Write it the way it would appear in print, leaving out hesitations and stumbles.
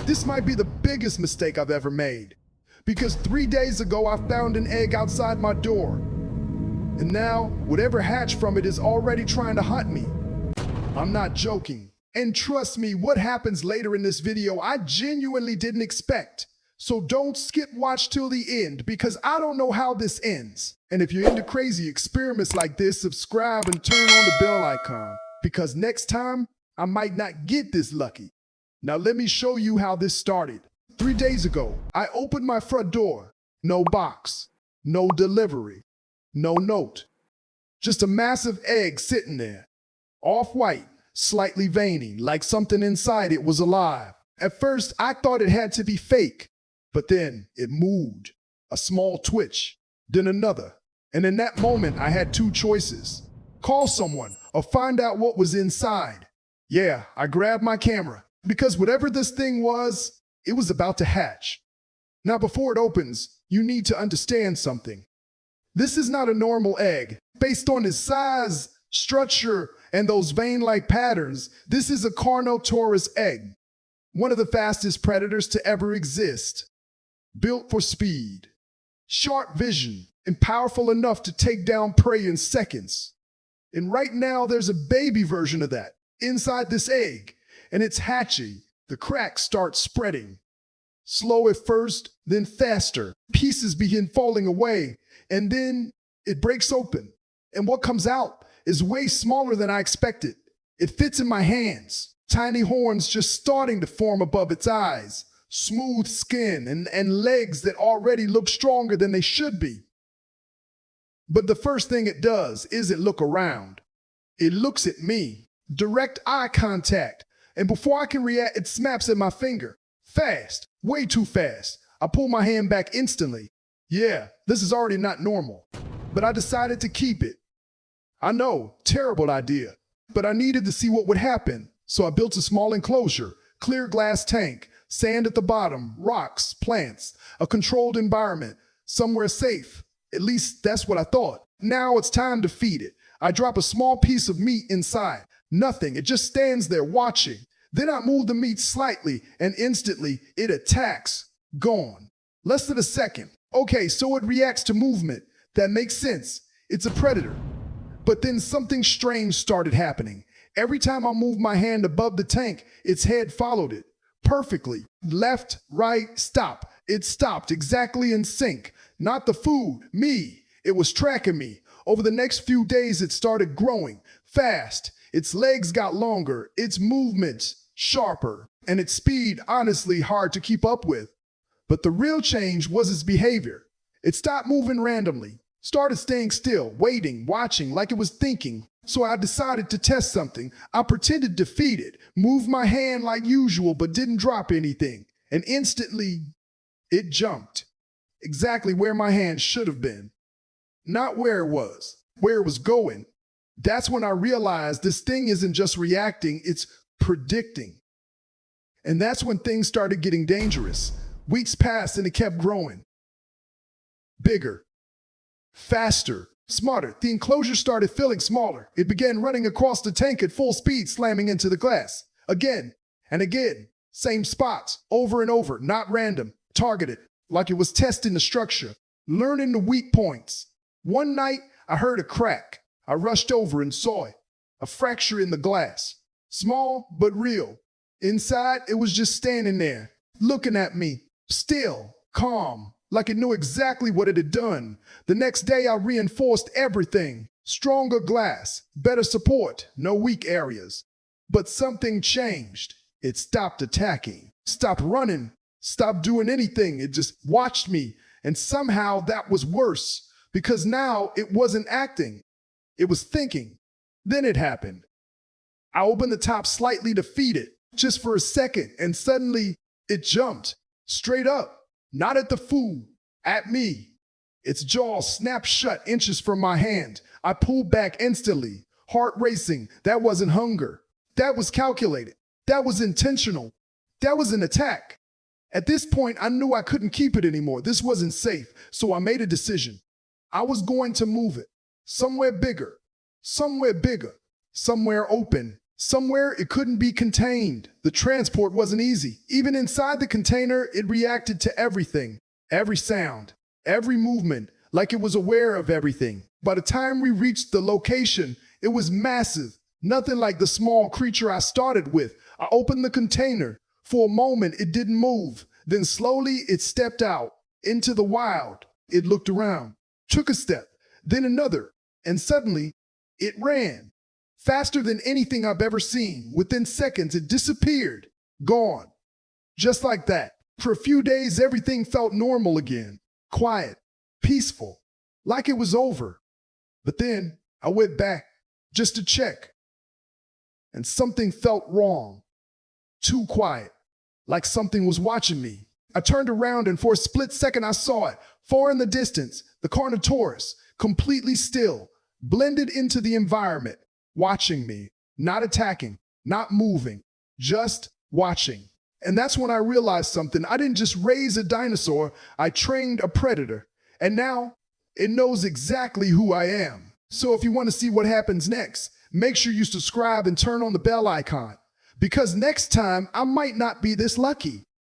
This might be the biggest mistake I've ever made, because 3 days ago I found an egg outside my door. And now, whatever hatched from it is already trying to hunt me. I'm not joking. And trust me, what happens later in this video I genuinely didn't expect. So don't skip watch till the end, because I don't know how this ends. And if you're into crazy experiments like this, subscribe and turn on the bell icon, because next time I might not get this lucky. Now let me show you how this started. 3 days ago, I opened my front door. No box, no delivery, no note. Just a massive egg sitting there. Off-white, slightly veiny, like something inside it was alive. At first, I thought it had to be fake, but then it moved. A small twitch, then another. And in that moment, I had two choices. Call someone or find out what was inside. Yeah, I grabbed my camera, because whatever this thing was, it was about to hatch. Now, before it opens, you need to understand something. This is not a normal egg. Based on its size, structure, and those vein-like patterns, this is a Carnotaurus egg, one of the fastest predators to ever exist. Built for speed, sharp vision, and powerful enough to take down prey in seconds. And right now, there's a baby version of that inside this egg, and it's hatching. The cracks start spreading. Slow at first, then faster. Pieces begin falling away, and then it breaks open. And what comes out is way smaller than I expected. It fits in my hands. Tiny horns just starting to form above its eyes. Smooth skin and legs that already look stronger than they should be. But the first thing it does isn't look around. It looks at me. Direct eye contact. And before I can react, it snaps at my finger. Fast. Way too fast. I pull my hand back instantly. Yeah, this is already not normal. But I decided to keep it. I know, terrible idea. But I needed to see what would happen. So I built a small enclosure, clear glass tank, sand at the bottom, rocks, plants, a controlled environment, somewhere safe. At least that's what I thought. Now it's time to feed it. I drop a small piece of meat inside. Nothing, it just stands there watching. Then I move the meat slightly and instantly it attacks. Gone. Less than a second. Okay, so it reacts to movement. That makes sense. It's a predator. But then something strange started happening. Every time I moved my hand above the tank, its head followed it. Perfectly. Left, right, stop. It stopped exactly in sync. Not the food, me. It was tracking me. Over the next few days, it started growing fast. Its legs got longer, its movements sharper, and its speed honestly hard to keep up with. But the real change was its behavior. It stopped moving randomly, started staying still, waiting, watching like it was thinking. So I decided to test something. I pretended to feed it, moved my hand like usual, but didn't drop anything. And instantly, it jumped. Exactly where my hand should have been. Not where it was going. That's when I realized this thing isn't just reacting, it's predicting. And that's when things started getting dangerous. Weeks passed and it kept growing. Bigger, faster, smarter. The enclosure started feeling smaller. It began running across the tank at full speed, slamming into the glass. Again and again. Same spots, over and over, not random. Targeted, like it was testing the structure, learning the weak points. One night, I heard a crack. I rushed over and saw it. A fracture in the glass. Small, but real. Inside, it was just standing there, looking at me. Still, calm, like it knew exactly what it had done. The next day, I reinforced everything. Stronger glass, better support, no weak areas. But something changed. It stopped attacking, stopped running, stopped doing anything. It just watched me. And somehow that was worse, because now it wasn't acting. It was thinking. Then it happened. I opened the top slightly to feed it, just for a second, and suddenly it jumped. Straight up. Not at the food. At me. Its jaws snapped shut inches from my hand. I pulled back instantly. Heart racing. That wasn't hunger. That was calculated. That was intentional. That was an attack. At this point, I knew I couldn't keep it anymore. This wasn't safe, so I made a decision. I was going to move it. Somewhere bigger, somewhere open, Somewhere it couldn't be contained. The transport wasn't easy. Even inside the container, it reacted to everything, every sound, every movement, like it was aware of everything. By the time we reached the location, it was massive, nothing like the small creature I started with. I opened the container. For a moment, it didn't move. Then slowly, it stepped out into the wild. It looked around, took a step, then another, and suddenly, it ran. Faster than anything I've ever seen. Within seconds, it disappeared. Gone. Just like that. For a few days, everything felt normal again. Quiet. Peaceful. Like it was over. But then, I went back, just to check. And something felt wrong. Too quiet. Like something was watching me. I turned around and for a split second I saw it. Far in the distance, the Carnotaurus, completely still, blended into the environment. Watching me, not attacking, not moving, just watching. And that's when I realized something. I didn't just raise a dinosaur, I trained a predator. And now, it knows exactly who I am. So if you want to see what happens next, make sure you subscribe and turn on the bell icon. Because next time, I might not be this lucky.